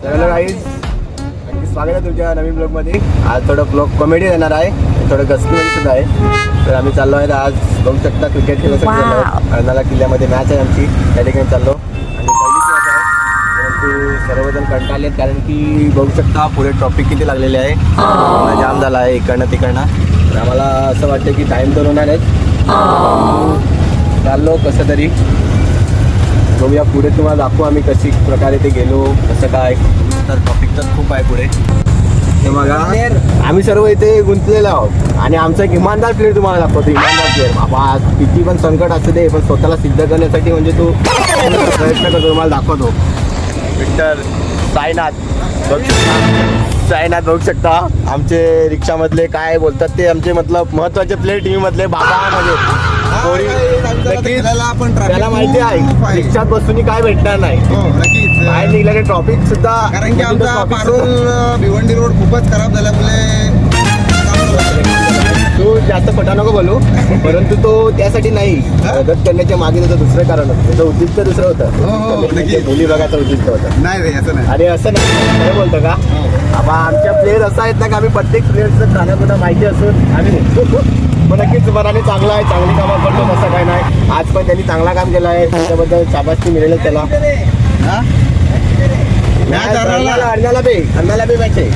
Hello guys, स्वागत आहे तुमच्या नवीन ब्लॉगमध्ये. आज थोडं ब्लॉग कॉमेडी येणार आहे, थोडं गस्तीमध्ये सुद्धा आहे. तर आम्ही चाललो आहे आज, बघू शकता क्रिकेट खेळण्यासाठी चाललो आहे. अर्नाळा किल्ल्यामध्ये मॅच आहे आमची, त्या ठिकाणी चाललो आणि पहिलीच मॅच आहे. परंतु सर्वजण कंटाळलेत कारण की बघू शकता पुढे ट्रॉफिक किती लागलेले आहे, जाम झाला आहे इकडनं तिकडनं. तर आम्हाला असं वाटतं की टाईम तर होणार आहे. चाललो कसं तरी, बघूया पुढे तुम्हाला दाखवू आम्ही कशी प्रकारे ते गेलो, कसं काय. तर टॉपिक तर खूप आहे पुढे. हे बघा, आम्ही सर्व इथे गुंतलेलो आहोत आणि आमचा एक इमानदार प्लेअर तुम्हाला दाखवतो. इमानदार प्लेअर बाबा, किती पण संकट असू दे पण स्वतःला सिद्ध करण्यासाठी म्हणजे तो प्रयत्न करतो. तुम्हाला दाखवतो विक्टर साईनाथ बघू शकता. आमचे रिक्षामधले काय बोलतात ते आमचे मतलब महत्वाचे प्लेयर टीममधले बाबा म्हणजे त्याला माहिती आहे रिक्षात बसून काय भेटणार नाही. बाहेर निघल्याने ट्रॉफिक सुद्धा, कारण की आमचा पारोल भिवंडी रोड खूपच खराब झाल्यामुळे तू जास्त खोटा नको बोलू, परंतु तो त्यासाठी नाही, मदत करण्याच्या मागे त्याचं दुसरं कारण होतं. त्याचं उद्दिष्ट दुसरं होतं, मुली बघायचं उद्दिष्ट होतं. नाही रे, असं नाही. अरे असं नाही, खरं बोलतं का? आबा आमच्या प्लेयर असं आहेत ना की आम्ही प्रत्येक प्लेयरचं खाण्यापुन्हा माहिती असून आम्ही पण नक्कीच मनाने चांगला आहे, चांगली कामं करतो, तसं काय नाही. आज पण त्यांनी चांगला काम केलं आहे, त्याच्याबद्दल शाबासकी मिळेल त्याला. अन्नाला भी मैच है,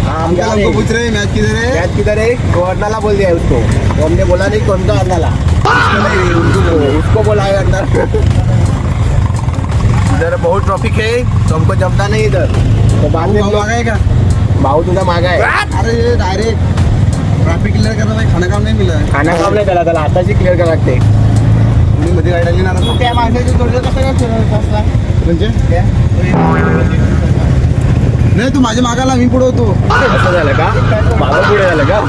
हमको पूछ रहे मैच किधर है, मैच किधर है, तो अन्नाला बोल दिया उसको. तो हमने बोला नहीं कौन सा अन्नाला, उसको बोला है अन्ना. इधर बहुत ट्रॉफिक है तो हमको जमता नहीं इधर, तो बाद में मांगा भाऊ तुझा मागा आहे. अरे डायरेक्ट ट्रॅफिक क्लिअर करता भाई, खाना काम नाही मिला. खाना काम नाही त्याला आताची क्लिअर करावं लागते. मध्ये गाडी आली ना, त्या माणसाची तोडलं कसं म्हणजे नाही, तू माझ्या मागाला, मी पुढे होतो. असं झालं का? मागं पुढे झालं का?